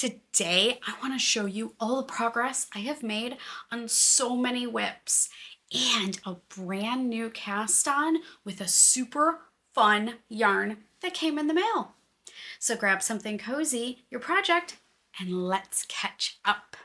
Today, I want to show you all the progress I have made on so many WIPs and a brand new cast on with a super fun yarn that came in the mail. So grab something cozy, your project, and let's catch up.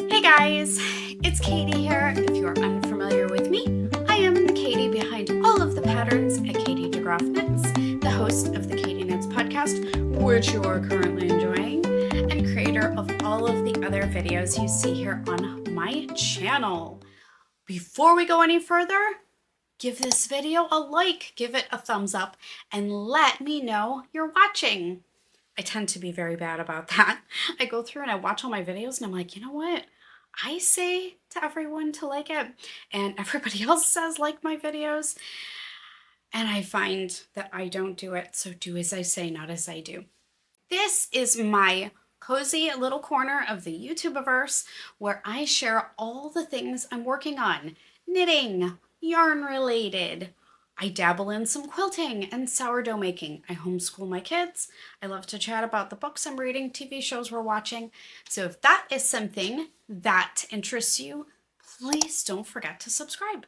Hey guys, it's Katie here. If you're unfamiliar with me, I am the Katie behind all of the patterns at Katie DeGraff Knits, the host of the Katie Knits podcast, which you are currently enjoying, and creator of all of the other videos you see here on my channel. Before we go any further, give this video a like, give it a thumbs up, and let me know you're watching. I tend to be very bad about that. I go through and I watch all my videos and I'm like, you know what? I say to everyone to like it, and everybody else says like my videos, and I find that I don't do it, so do as I say, not as I do. This is my cozy little corner of the YouTubeverse where I share all the things I'm working on, knitting, yarn related. I dabble in some quilting and sourdough making. I homeschool my kids. I love to chat about the books I'm reading, TV shows we're watching. So if that is something that interests you, please don't forget to subscribe.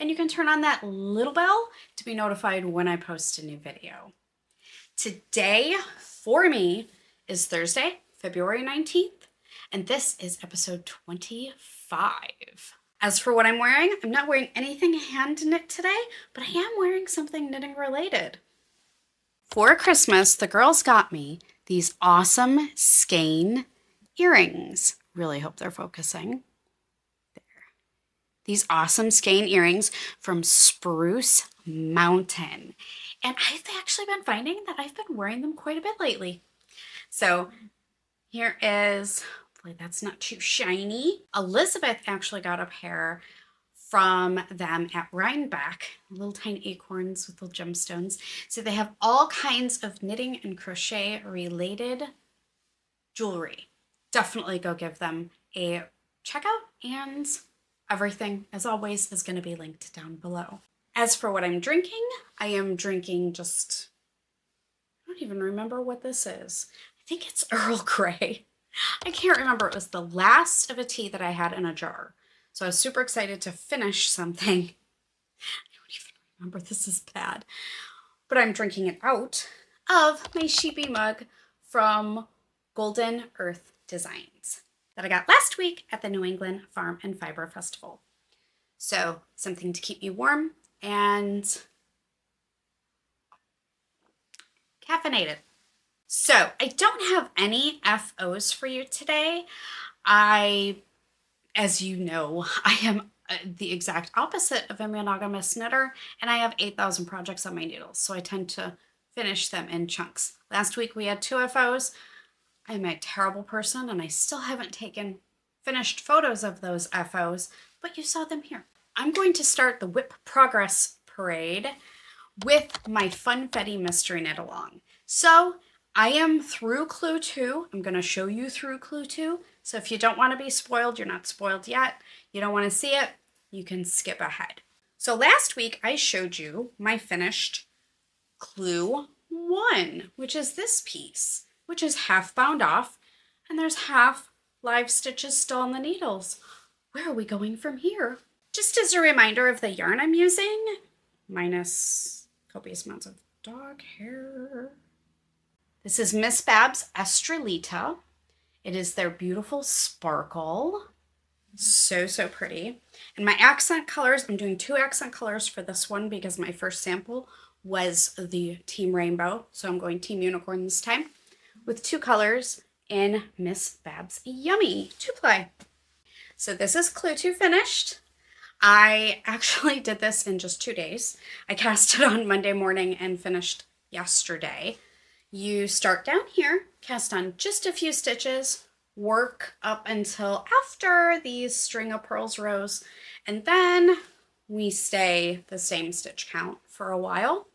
And you can turn on that little bell to be notified when I post a new video. Today for me is Thursday, February 19th, and this is episode 25. As for what I'm wearing, I'm not wearing anything hand knit today, but I am wearing something knitting related. For Christmas, the girls got me these awesome skein earrings. Really hope they're focusing. There. These awesome skein earrings from Spruce Mountain. And I've actually been finding that I've been wearing them quite a bit lately. So here is... that's not too shiny. Elizabeth actually got a pair from them at Rhinebeck, little tiny acorns with little gemstones. So they have all kinds of knitting and crochet related jewelry. Definitely go give them a checkout, and everything, as always, is going to be linked down below. As for what I'm drinking, I am drinking just, I don't even remember what this is. I think it's Earl Grey. I can't remember. It was the last of a tea that I had in a jar. So I was super excited to finish something. I don't even remember. This is bad. But I'm drinking it out of my sheepy mug from Golden Earth Designs that I got last week at the New England Farm and Fiber Festival. So something to keep me warm and caffeinated. So I don't have any FOs for you today. As you know, I am the exact opposite of a monogamous knitter, and I have 8,000 projects on my needles, so I tend to finish them in chunks. Last week we had 2 FOs. I'm a terrible person, and I still haven't taken finished photos of those FOs, but you saw them here. I'm going to start the WIP Progress Parade with my Funfetti Mystery Knit Along. So I am through clue 2. I'm going to show you through clue 2. So if you don't want to be spoiled, you're not spoiled yet, you don't want to see it, you can skip ahead. So last week I showed you my finished clue 1, which is this piece, which is half bound off, and there's half live stitches still on the needles. Where are we going from here? Just as a reminder of the yarn I'm using, minus copious amounts of dog hair. This is Miss Babs Estrelita. It is their beautiful sparkle. So, so pretty. And my accent colors, I'm doing 2 accent colors for this one because my first sample was the Team Rainbow. So I'm going Team Unicorn this time with 2 colors in Miss Babs Yummy 2-ply. So this is clue 2 finished. I actually did this in just 2 days. I cast it on Monday morning and finished yesterday. You start down here, cast on just a few stitches, work up until after these string of pearls rows, and then we stay the same stitch count for a while.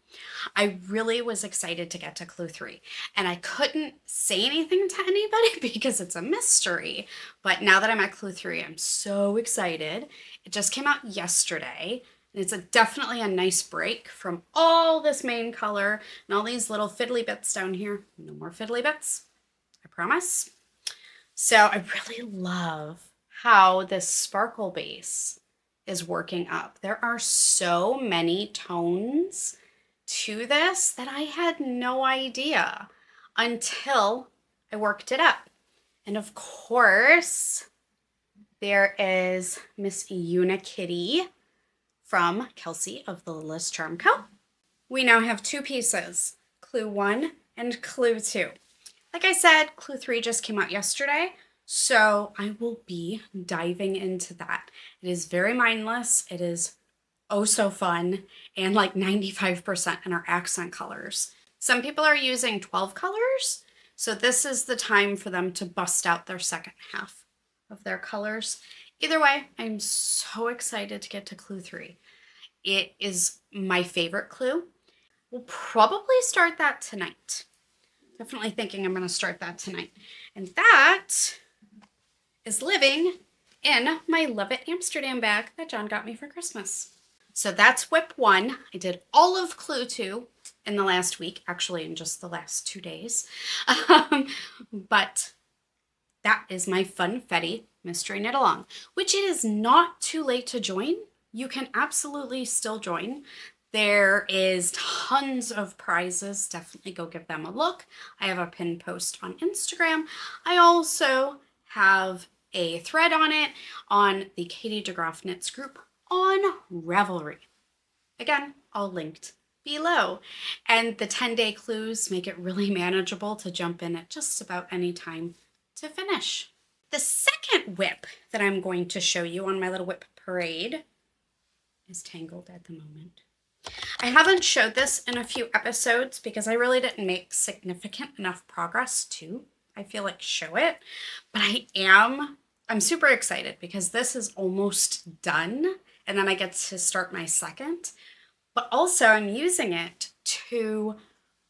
I really was excited to get to clue 3, and I couldn't say anything to anybody because it's a mystery, but now that I'm at clue 3, I'm so excited. It just came out yesterday, And it's definitely a nice break from all this main color and all these little fiddly bits down here. No more fiddly bits, I promise. So I really love how this sparkle base is working up. There are so many tones to this that I had no idea until I worked it up. And of course, there is Miss Unikitty from Kelsey of the Littlest Charm Co. We now have 2 pieces, Clue 1 and Clue 2. Like I said, Clue 3 just came out yesterday, so I will be diving into that. It is very mindless. It is oh so fun, and like 95% in our accent colors. Some people are using 12 colors, so this is the time for them to bust out their second half of their colors. Either way, I'm so excited to get to Clue 3. It is my favorite clue. We'll probably start that tonight. Definitely thinking I'm going to start that tonight. And that is living in my Love It Amsterdam bag that John got me for Christmas. So that's WIP 1. I did all of Clue 2 in the last week, actually in just the last 2 days. But that is my Funfetti Mystery Knit Along, which it is not too late to join. You can absolutely still join. There is tons of prizes. Definitely go give them a look. I have a pinned post on Instagram. I also have a thread on it on the Katie DeGroff Knits group on Ravelry. Again, all linked below. And the 10-day clues make it really manageable to jump in at just about any time to finish. The second WIP that I'm going to show you on my little WIP parade is tangled at the moment. I haven't showed this in a few episodes because I really didn't make significant enough progress to, I feel like, show it. But I'm super excited because this is almost done and then I get to start my second. But also I'm using it to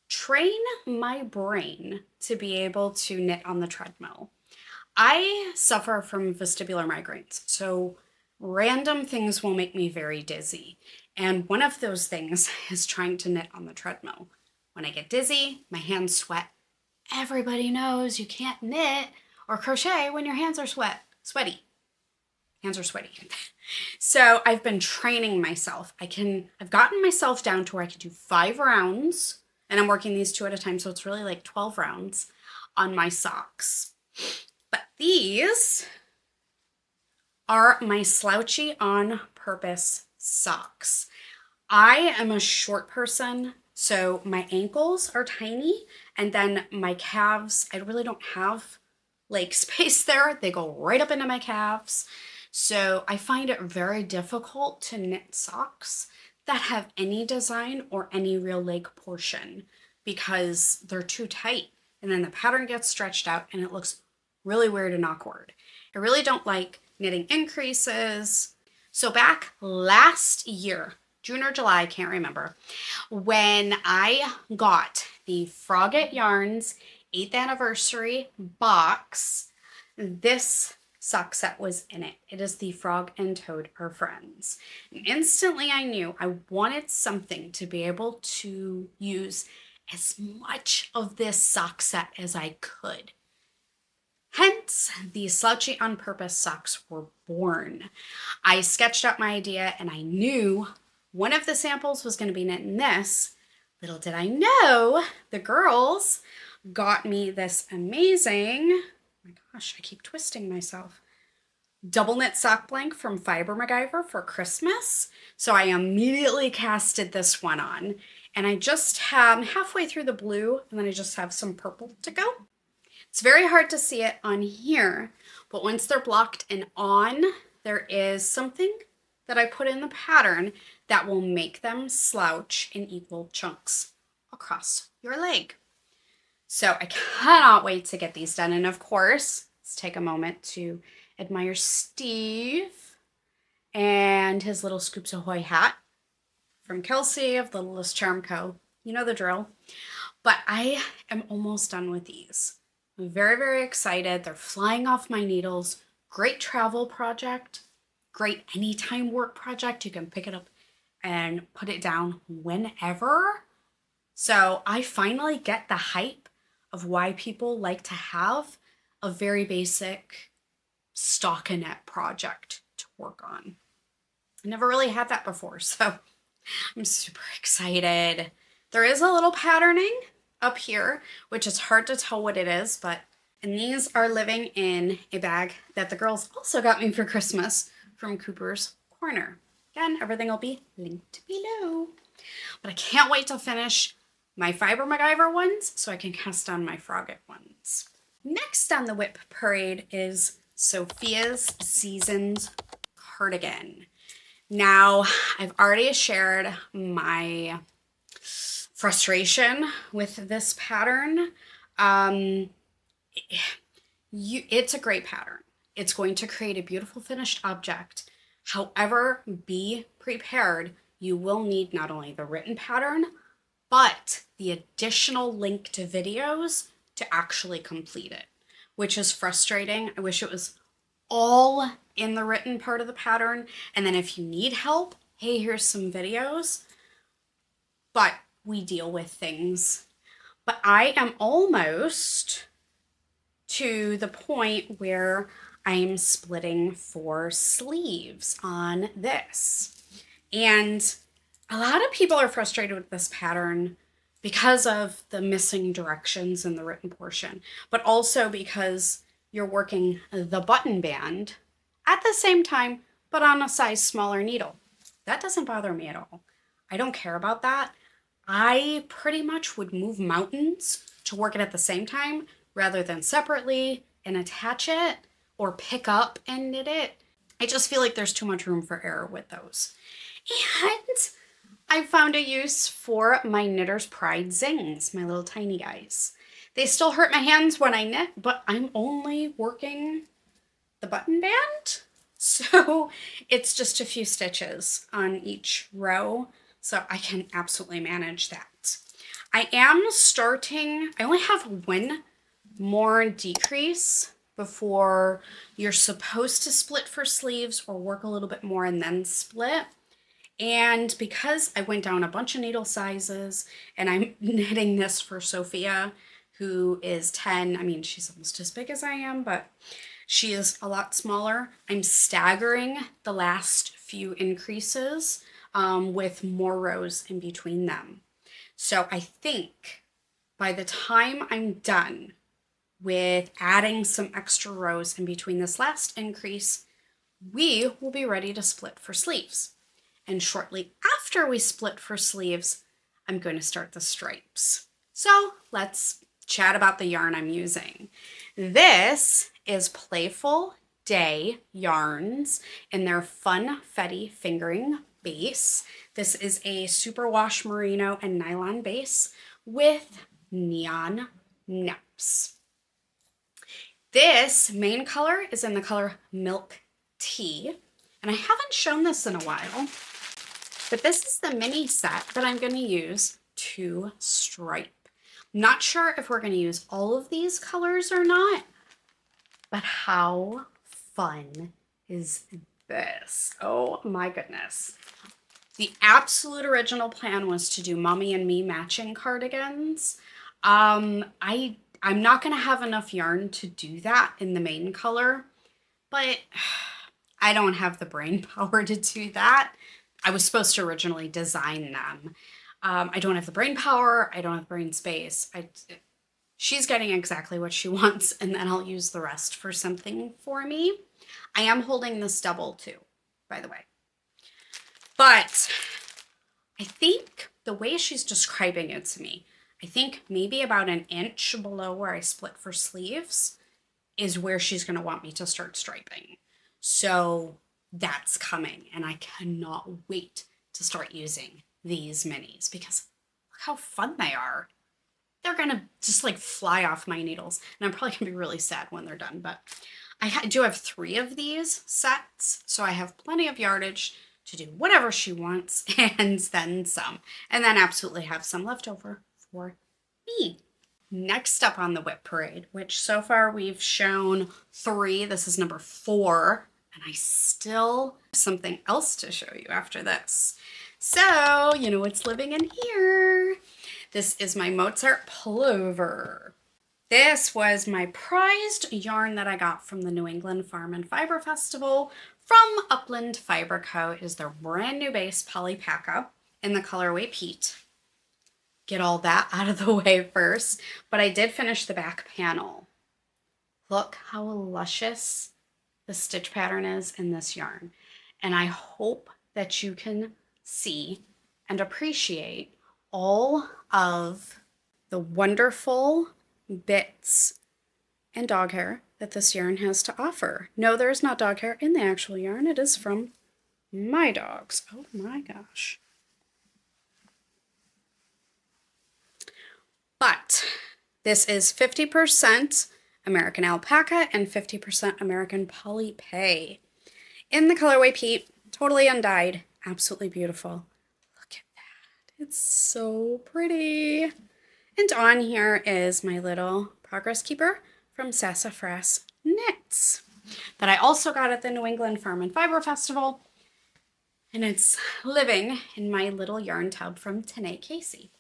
train my brain to be able to knit on the treadmill. I suffer from vestibular migraines, so random things will make me very dizzy. And one of those things is trying to knit on the treadmill. When I get dizzy, my hands sweat. Everybody knows you can't knit or crochet when your hands are sweaty. Hands are sweaty. So I've been training myself. I've gotten myself down to where I can do 5 rounds, and I'm working these 2 at a time, so it's really like 12 rounds on my socks. But these are my Slouchy on purpose socks. I am a short person, so my ankles are tiny, and then my calves, I really don't have leg space there. They go right up into my calves. So I find it very difficult to knit socks that have any design or any real leg portion because they're too tight, and then the pattern gets stretched out and it looks really weird and awkward. I really don't like knitting increases. So back last year, June or July, I can't remember, when I got the Frogget Yarns 8th anniversary box, this sock set was in it. It is the Frog and Toad Are Friends. And instantly I knew I wanted something to be able to use as much of this sock set as I could. Hence, the Slouchy on Purpose socks were born. I sketched out my idea and I knew one of the samples was going to be knit in this. Little did I know, the girls got me this amazing, oh my gosh, I keep twisting myself, double knit sock blank from Fiber Macgyver for Christmas. So I immediately casted this one on, and I just have halfway through the blue, and then I just have some purple to go. It's very hard to see it on here, but once they're blocked and on, there is something that I put in the pattern that will make them slouch in equal chunks across your leg. So I cannot wait to get these done. And of course, let's take a moment to admire Steve and his little Scoops Ahoy hat from Kelsey of the Littlest Charm Co. You know the drill. But I am almost done with these. I'm very, very excited. They're flying off my needles. Great travel project. Great anytime work project. You can pick it up and put it down whenever. So I finally get the hype of why people like to have a very basic stockinette project to work on. I never really had that before, so I'm super excited. There is a little patterning up here, which is hard to tell what it is, and these are living in a bag that the girls also got me for Christmas from Cooper's Corner. Again, everything will be linked below. But I can't wait to finish my Fiber Macgyver ones so I can cast on my Frogget ones. Next on the WIP parade is Sophia's Seasons Cardigan. Now, I've already shared my frustration with this pattern. It's a great pattern. It's going to create a beautiful finished object. However, be prepared. You will need not only the written pattern, but the additional link to videos to actually complete it, which is frustrating. I wish it was all in the written part of the pattern. And then if you need help, hey, here's some videos. But we deal with things. But I am almost to the point where I'm splitting 4 sleeves on this. And a lot of people are frustrated with this pattern because of the missing directions in the written portion, but also because you're working the button band at the same time, but on a size smaller needle. That doesn't bother me at all. I don't care about that. I pretty much would move mountains to work it at the same time rather than separately and attach it or pick up and knit it. I just feel like there's too much room for error with those. And I found a use for my Knitter's Pride Zings, my little tiny guys. They still hurt my hands when I knit, but I'm only working the button band. So it's just a few stitches on each row. So I can absolutely manage that. I only have one more decrease before you're supposed to split for sleeves or work a little bit more and then split. And because I went down a bunch of needle sizes and I'm knitting this for Sophia, who is 10. I mean, she's almost as big as I am, but she is a lot smaller. I'm staggering the last few increases with more rows in between them. So I think by the time I'm done with adding some extra rows in between this last increase, we will be ready to split for sleeves. And shortly after we split for sleeves, I'm going to start the stripes. So let's chat about the yarn I'm using. This is Playful Day yarns in their Funfetti fingering base. This is a superwash merino and nylon base with neon neps. This main color is in the color Milk Tea, and I haven't shown this in a while, but this is the mini set that I'm going to use to stripe. Not sure if we're going to use all of these colors or not, but how fun is this? Oh my goodness. The absolute original plan was to do Mommy and Me matching cardigans. I'm not going to have enough yarn to do that in the main color, but I don't have the brain power to do that. I was supposed to originally design them. I don't have the brain power. I don't have brain space. She's getting exactly what she wants, and then I'll use the rest for something for me. I am holding this double too, by the way. But I think the way she's describing it to me, I think maybe about an inch below where I split for sleeves is where she's going to want me to start striping. So that's coming, and I cannot wait to start using these minis because look how fun they are. They're going to just like fly off my needles, and I'm probably going to be really sad when they're done, but I do have 3 of these sets, so I have plenty of yardage to do whatever she wants and then some, and then absolutely have some left over for me. Next up on the WIP parade, which so far we've shown 3, this is number 4, and I still have something else to show you after this. So, you know what's living in here? This is my Mozart Pullover. This was my prized yarn that I got from the New England Farm and Fiber Festival from Upland Fiber Co. It is their brand new base, Polypaca, in the colorway Peat. Get all that out of the way first, but I did finish the back panel. Look how luscious the stitch pattern is in this yarn. And I hope that you can see and appreciate all of the wonderful bits and dog hair that this yarn has to offer. No, there is not dog hair in the actual yarn. It is from my dogs. Oh my gosh. But this is 50% American alpaca and 50% American polypay. In the colorway Peat, totally undyed, absolutely beautiful. Look at that. It's so pretty. And on here is my little progress keeper from Sassafras Knits that I also got at the New England Farm and Fiber Festival. And it's living in my little yarn tub from Tanae Casey.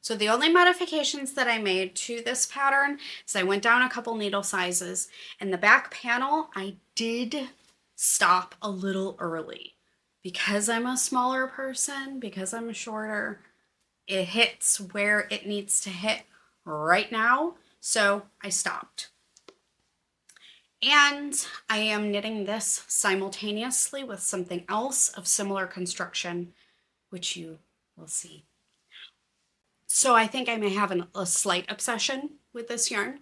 So the only modifications that I made to this pattern is I went down a couple needle sizes. In the back panel, I did stop a little early. Because I'm a smaller person, because I'm shorter, it hits where it needs to hit right now. So I stopped. And I am knitting this simultaneously with something else of similar construction, which you will see. So I think I may have a slight obsession with this yarn.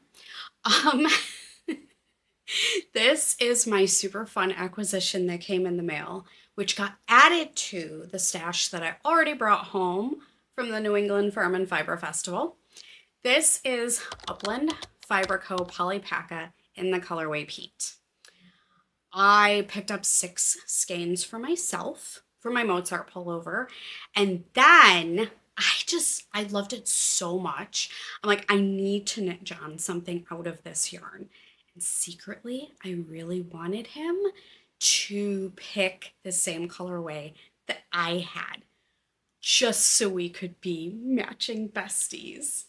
This is my super fun acquisition that came in the mail, which got added to the stash that I already brought home from the New England Farm and Fiber Festival. This is Upland Fiber Co. Polypaca in the colorway Peat. I picked up 6 skeins for myself for my Mozart Pullover, and then I loved it so much. I'm like, I need to knit John something out of this yarn. And secretly, I really wanted him to pick the same colorway that I had, just so we could be matching besties.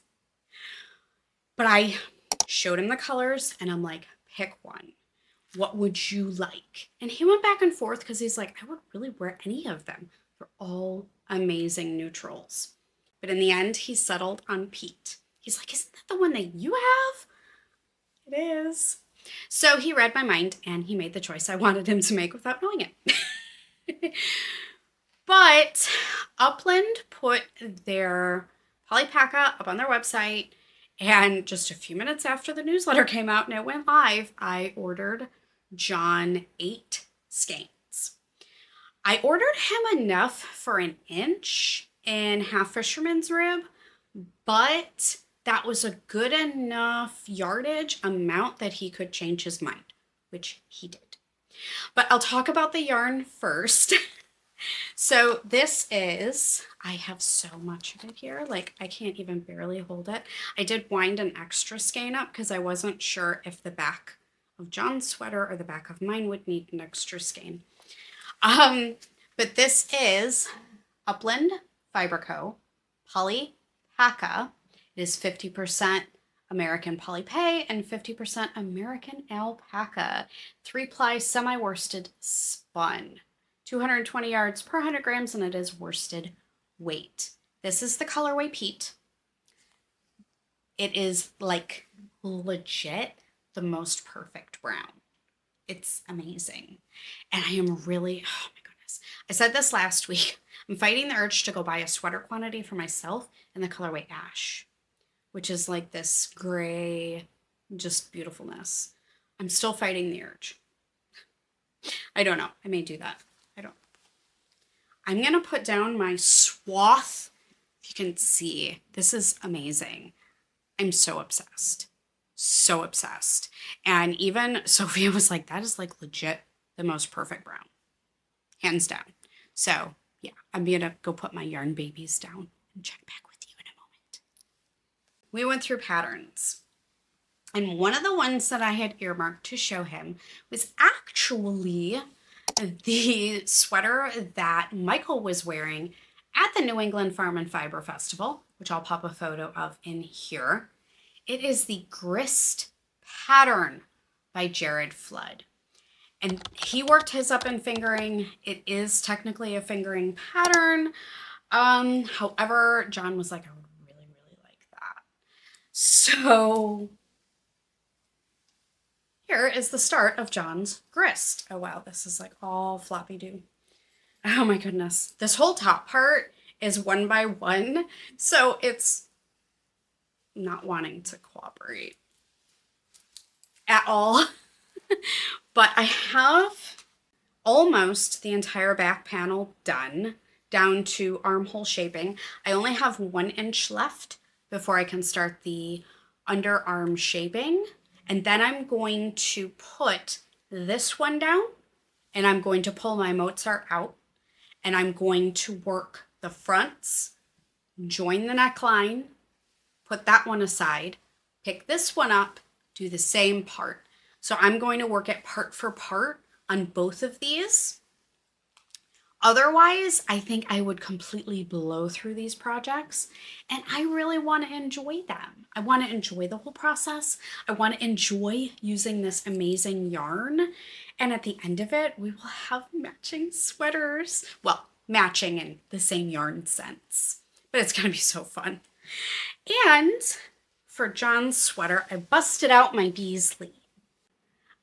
But I showed him the colors and I'm like, pick one. What would you like? And he went back and forth because he's like, I would really wear any of them. They're all amazing neutrals. But in the end, he settled on Peat. He's like, isn't that the one that you have? It is. So he read my mind and he made the choice I wanted him to make without knowing it. But Upland put their Polypaca up on their website, and just a few minutes after the newsletter came out and it went live, I ordered John 8 skeins. I ordered him enough for an inch in half fisherman's rib, but that was a good enough yardage amount that he could change his mind, which he did. But I'll talk about the yarn first. So this is, I have so much of it here, like I can't even barely hold it. I did wind an extra skein up because I wasn't sure if the back of John's sweater or the back of mine would need an extra skein. But this is Upland Fiber Co. Polypaca. It is 50% American polypay and 50% American alpaca. 3-ply semi-worsted spun. 220 yards per 100 grams, and it is worsted weight. This is the colorway Peat. It is like legit the most perfect brown. It's amazing. And I am really, oh my goodness. I said this last week. I'm fighting the urge to go buy a sweater quantity for myself in the colorway Ash, which is like this gray, just beautifulness. I'm still fighting the urge. I don't know. I may do that. I'm going to put down my swath. If you can see, this is amazing. I'm so obsessed. So obsessed. And even Sophia was like, that is like legit the most perfect brown. Hands down. So yeah, I'm going to go put my yarn babies down and check back with you in a moment. We went through patterns. And one of the ones that I had earmarked to show him was actually the sweater that Michael was wearing at the New England Farm and Fiber Festival, which I'll pop a photo of in here. It is the Grist pattern by Jared Flood. And he worked his up in fingering. It is technically a fingering pattern. However, John was like, I would really, really like that. So here is the start of John's grist. Oh wow, this is like all floppy do. Oh my goodness. This whole top part is 1 by 1. So it's not wanting to cooperate at all. But I have almost the entire back panel done down to armhole shaping. I only have 1 inch left before I can start the underarm shaping. And then I'm going to put this one down and I'm going to pull my Mozart out and I'm going to work the fronts, join the neckline, put that one aside, pick this one up, do the same part. So I'm going to work it part for part on both of these. Otherwise, I think I would completely blow through these projects, and I really want to enjoy them. I want to enjoy the whole process. I want to enjoy using this amazing yarn. And at the end of it, we will have matching sweaters. Well, matching in the same yarn sense, but it's going to be so fun. And for John's sweater, I busted out my Beasley.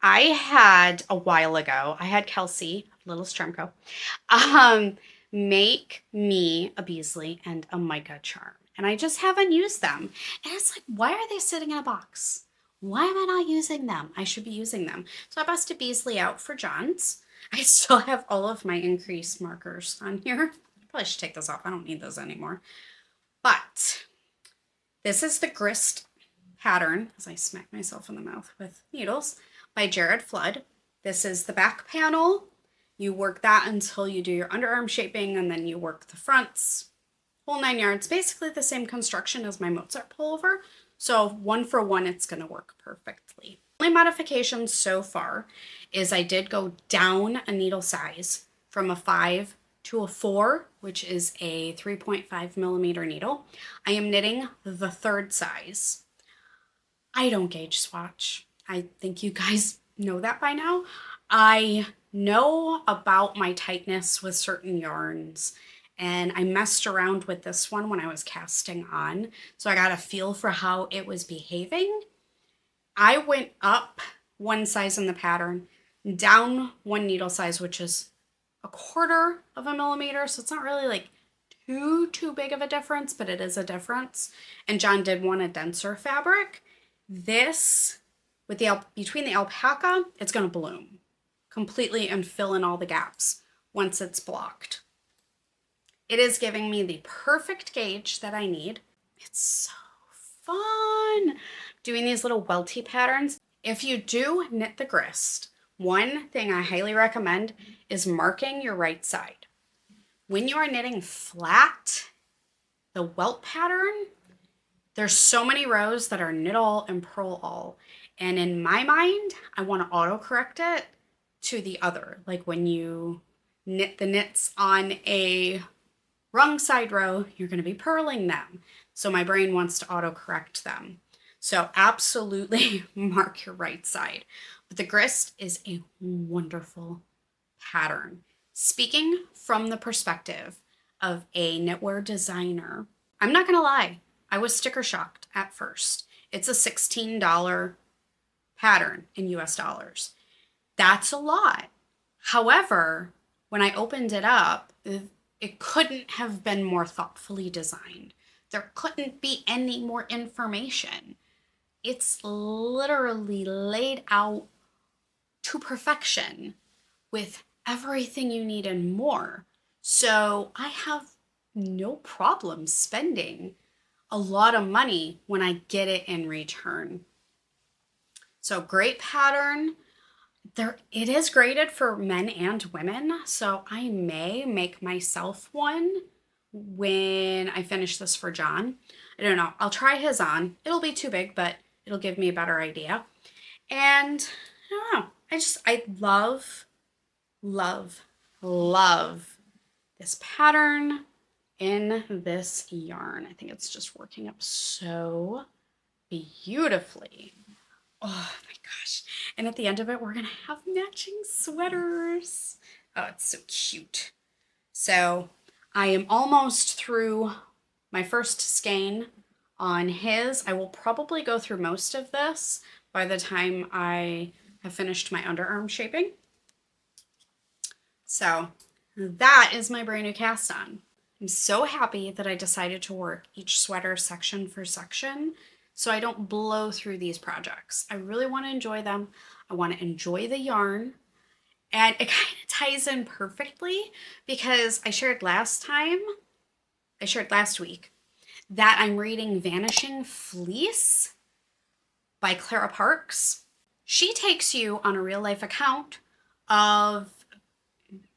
I had a while ago, I had Kelsey, Littlest Tremco, make me a Beasley and a mica charm. And I just haven't used them. And it's like, why are they sitting in a box? Why am I not using them? I should be using them. So I busted Beasley out for John's. I still have all of my increased markers on here. I probably should take those off. I don't need those anymore. But this is the Grist pattern, as I smack myself in the mouth with needles, by Jared Flood. This is the back panel. You work that until you do your underarm shaping, and then you work the fronts, whole 9 yards. Basically the same construction as my Mozart Pullover. So 1 for 1, it's going to work perfectly. The only modification so far is I did go down a needle size from a 5 to a 4, which is a 3.5 millimeter needle. I am knitting the 3rd size. I don't gauge swatch. I think you guys know that by now. I know about my tightness with certain yarns, and I messed around with this one when I was casting on, so I got a feel for how it was behaving. I went up 1 size in the pattern, down 1 needle size, which is 1/4 of a millimeter, so it's not really like too big of a difference, but it is a difference. And John did want a denser fabric. This, with the between the alpaca, it's going to bloom completely and fill in all the gaps once it's blocked. It is giving me the perfect gauge that I need. It's so fun doing these little welty patterns. If you do knit the grist, one thing I highly recommend is marking your right side. When you are knitting flat, the welt pattern, there's so many rows that are knit all and purl all. And in my mind, I want to autocorrect it to the other. Like when you knit the knits on a wrong side row, you're going to be purling them. So my brain wants to autocorrect them. So absolutely mark your right side. But the grist is a wonderful pattern. Speaking from the perspective of a knitwear designer, I'm not going to lie, I was sticker shocked at first. It's a $16 pattern in US dollars. That's a lot. However, when I opened it up, it couldn't have been more thoughtfully designed. There couldn't be any more information. It's literally laid out to perfection with everything you need and more. So I have no problem spending a lot of money when I get it in return. So great pattern. It is graded for men and women, so I may make myself one when I finish this for John. I don't know. I'll try his on. It'll be too big, but it'll give me a better idea. And I don't know. I love, love, love this pattern. in this yarn. I think it's just working up so beautifully. Oh my gosh. And at the end of it, we're going to have matching sweaters. Oh, it's so cute. So I am almost through my first skein on his. I will probably go through most of this by the time I have finished my underarm shaping. So that is my brand new cast on. I'm so happy that I decided to work each sweater section for section so I don't blow through these projects. I really want to enjoy them. I want to enjoy the yarn. And it kind of ties in perfectly because I shared last week, that I'm reading Vanishing Fleece by Clara Parks. She takes you on a real life account of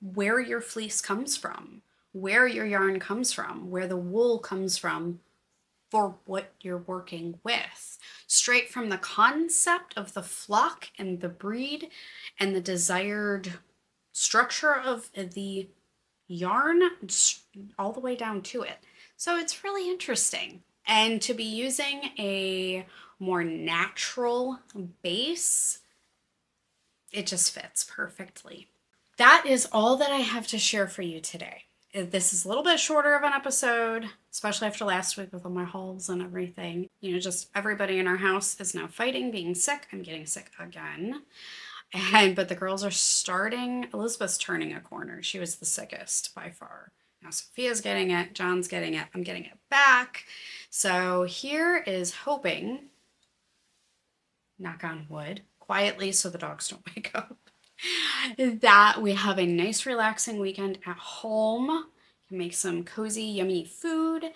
where your fleece comes from, where your yarn comes from, where the wool comes from for what you're working with. Straight from the concept of the flock and the breed and the desired structure of the yarn all the way down to it. So it's really interesting. And to be using a more natural base, it just fits perfectly. That is all that I have to share for you today. This is a little bit shorter of an episode, especially after last week with all my hauls and everything. You know, just everybody in our house is now fighting, being sick. I'm getting sick again. But the girls are starting. Elizabeth's turning a corner. She was the sickest by far. Now Sophia's getting it. John's getting it. I'm getting it back. So here is hoping, knock on wood, quietly so the dogs don't wake up, that we have a nice relaxing weekend at home, can make some cozy yummy food,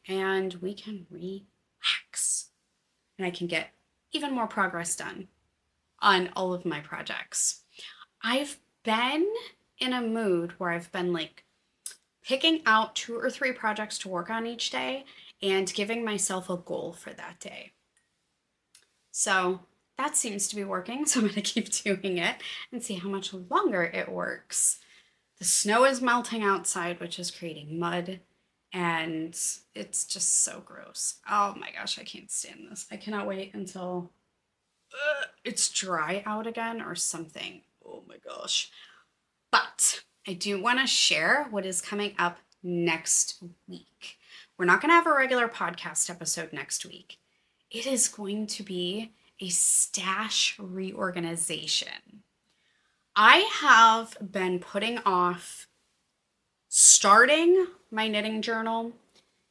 and we can relax, and I can get even more progress done on all of my projects. I've been in a mood where I've been like picking out 2 or 3 projects to work on each day and giving myself a goal for that day. So that seems to be working, so I'm going to keep doing it and see how much longer it works. The snow is melting outside, which is creating mud, and it's just so gross. Oh my gosh, I can't stand this. I cannot wait until it's dry out again or something. Oh my gosh. But I do want to share what is coming up next week. We're not going to have a regular podcast episode next week. It is going to be a stash reorganization. I have been putting off starting my knitting journal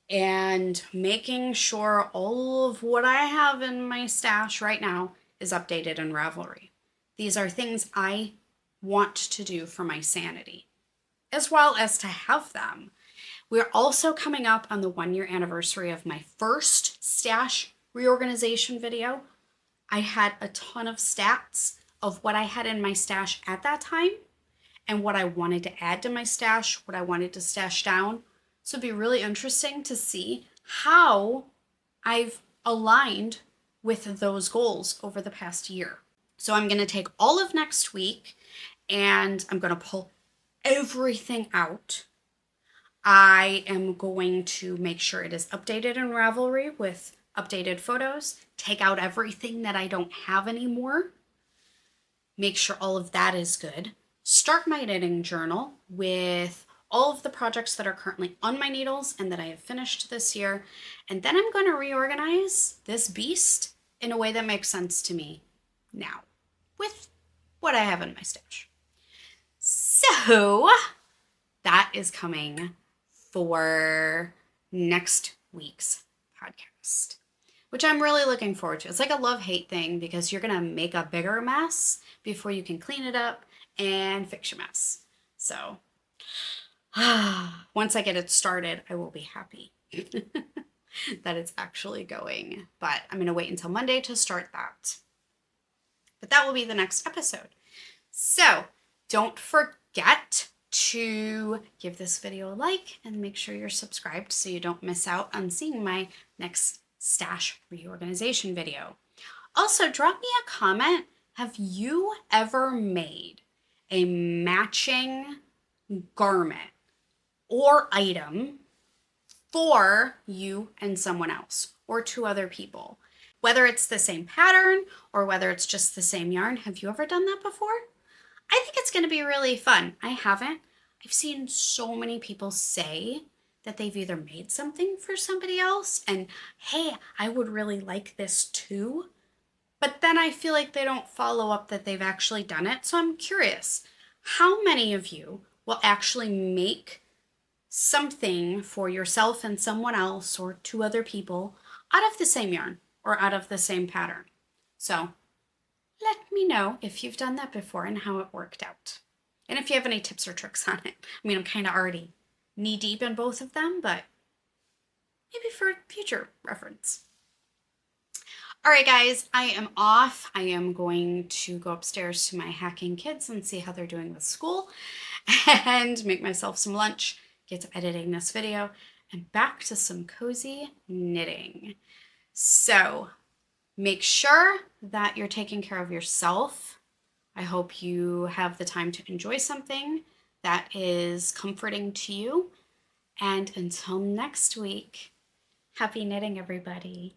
and making sure all of what I have in my stash right now is updated in Ravelry. These are things I want to do for my sanity, as well as to have them. We're also coming up on the 1-year anniversary of my first stash reorganization video. I had a ton of stats of what I had in my stash at that time and what I wanted to add to my stash, what I wanted to stash down. So it'd be really interesting to see how I've aligned with those goals over the past year. So I'm going to take all of next week and I'm going to pull everything out. I am going to make sure it is updated in Ravelry with updated photos, take out everything that I don't have anymore, make sure all of that is good, start my knitting journal with all of the projects that are currently on my needles and that I have finished this year, and then I'm going to reorganize this beast in a way that makes sense to me now with what I have in my stash. So that is coming for next week's podcast, which I'm really looking forward to. It's like a love-hate thing because you're going to make a bigger mess before you can clean it up and fix your mess. So once I get it started, I will be happy that it's actually going. But I'm going to wait until Monday to start that. But that will be the next episode. So don't forget to give this video a like and make sure you're subscribed so you don't miss out on seeing my next stash reorganization video. Also, drop me a comment. Have you ever made a matching garment or item for you and someone else or two other people. Whether it's the same pattern or whether it's just the same yarn. Have you ever done that before? I think it's going to be really fun. I haven't. I've seen so many people say that they've either made something for somebody else and, hey, I would really like this too. But then I feel like they don't follow up that they've actually done it. So I'm curious, how many of you will actually make something for yourself and someone else or two other people out of the same yarn or out of the same pattern? So let me know if you've done that before and how it worked out. And if you have any tips or tricks on it. I mean, I'm kind of already knee deep in both of them, but maybe for future reference. All right, guys, I am off. I am going to go upstairs to my hacking kids and see how they're doing with school and make myself some lunch, get to editing this video, and back to some cozy knitting. So make sure that you're taking care of yourself. I hope you have the time to enjoy something that is comforting to you. And until next week, happy knitting, everybody.